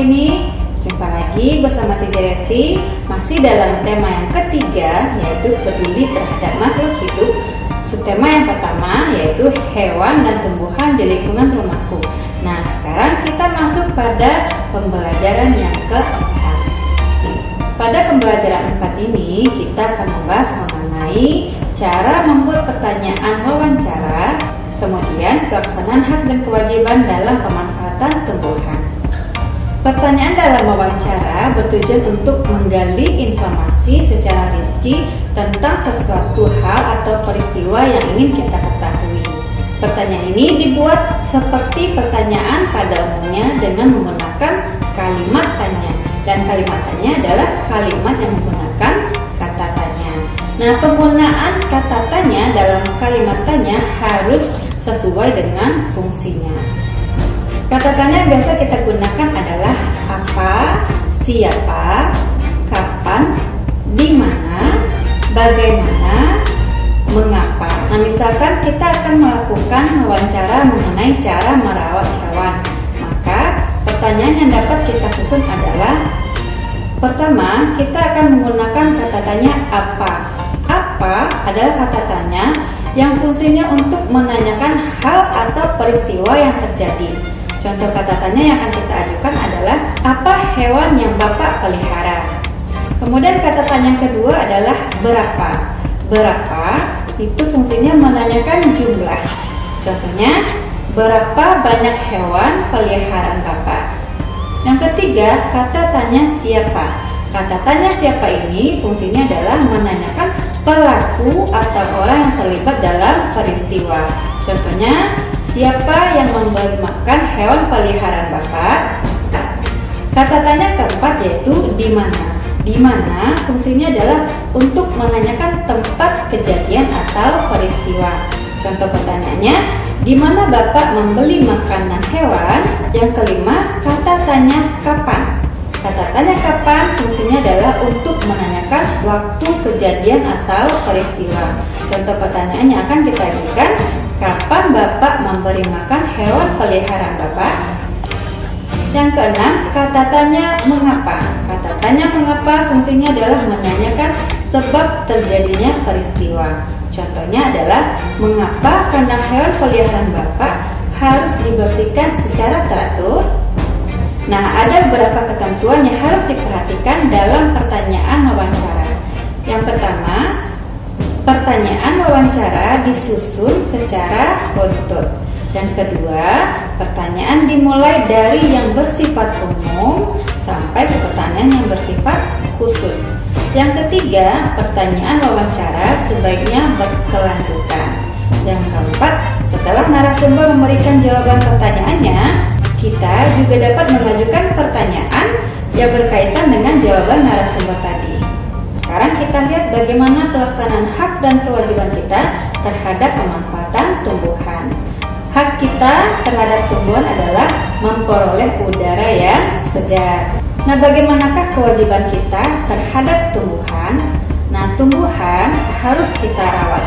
ini. Jumpa lagi bersama Teacher Resi, masih dalam tema yang ketiga, yaitu peduli terhadap makhluk hidup. Subtema yang pertama yaitu hewan dan tumbuhan di lingkungan rumahku. Nah, sekarang kita masuk pada pembelajaran yang keempat. Pada pembelajaran 4 ini, kita akan membahas mengenai cara membuat pertanyaan wawancara, kemudian pelaksanaan hak dan kewajiban dalam pemanfaatan tumbuhan. Pertanyaan dalam wawancara bertujuan untuk menggali informasi secara rinci tentang sesuatu hal atau peristiwa yang ingin kita ketahui. Pertanyaan ini dibuat seperti pertanyaan pada umumnya dengan menggunakan kalimat tanya, dan kalimat tanya adalah kalimat yang menggunakan kata tanya. Nah, penggunaan kata tanya dalam kalimat tanya harus sesuai dengan fungsinya. Kata tanya yang biasa kita gunakan adalah apa, siapa, kapan, di mana, bagaimana, mengapa. Nah, misalkan kita akan melakukan wawancara mengenai cara merawat hewan, maka pertanyaan yang dapat kita susun adalah: pertama, kita akan menggunakan kata tanya apa. Apa adalah kata tanya yang fungsinya untuk menanyakan hal atau peristiwa yang terjadi. Contoh kata tanya yang akan kita ajukan adalah, apa hewan yang Bapak pelihara? Kemudian kata tanya yang kedua adalah berapa. Berapa itu fungsinya menanyakan jumlah. Contohnya, berapa banyak hewan peliharaan Bapak? Yang ketiga, kata tanya siapa. Kata tanya siapa ini fungsinya adalah menanyakan pelaku atau orang yang terlibat dalam peristiwa. Contohnya, siapa yang memberi makan hewan peliharaan Bapak? Kata tanya keempat yaitu di mana. Di mana fungsinya adalah untuk menanyakan tempat kejadian atau peristiwa. Contoh pertanyaannya, di mana Bapak membeli makanan hewan? Yang kelima, kata tanya kapan. Kata tanya kapan fungsinya adalah untuk menanyakan waktu kejadian atau peristiwa. Contoh pertanyaan yang akan kita ajukan, kapan Bapak memberi makan hewan peliharaan Bapak? Yang keenam, kata tanya mengapa. Kata tanya mengapa fungsinya adalah menanyakan sebab terjadinya peristiwa. Contohnya adalah, mengapa kandang hewan peliharaan Bapak harus dibersihkan secara teratur? Nah, ada beberapa ketentuan yang harus diperhatikan dalam pertanyaan wawancara. Yang pertama, pertanyaan wawancara disusun secara runtut. Dan kedua, pertanyaan dimulai dari yang bersifat umum sampai ke pertanyaan yang bersifat khusus. Yang ketiga, pertanyaan wawancara sebaiknya berkelanjutan. Yang keempat, setelah narasumber memberikan jawaban pertanyaannya, kita juga dapat mengajukan pertanyaan yang berkaitan dengan jawaban narasumber tadi. Sekarang kita lihat bagaimana pelaksanaan hak dan kewajiban kita terhadap pemanfaatan tumbuhan. Hak kita terhadap tumbuhan adalah memperoleh udara yang segar. Nah, bagaimanakah kewajiban kita terhadap tumbuhan? Nah, tumbuhan harus kita rawat.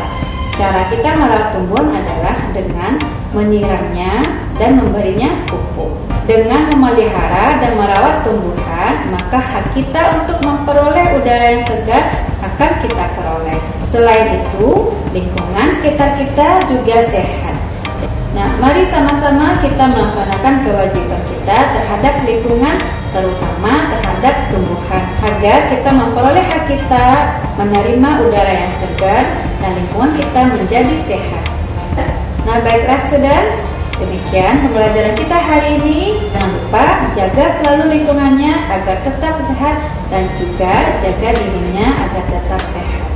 Cara kita merawat tumbuhan adalah dengan menyiramnya dan memberinya pupuk. Dengan memelihara dan merawat tumbuhan, maka hak kita untuk memperoleh udara yang segar akan kita peroleh. Selain itu, lingkungan sekitar kita juga sehat. Nah, mari sama-sama kita melaksanakan kewajiban kita terhadap lingkungan, terutama terhadap tumbuhan, agar kita memperoleh hak kita menerima udara yang segar dan lingkungan kita menjadi sehat. Nah, baiklah student, demikian pembelajaran kita hari ini. Jangan lupa jaga selalu lingkungannya agar tetap sehat dan juga jaga dirinya agar tetap sehat.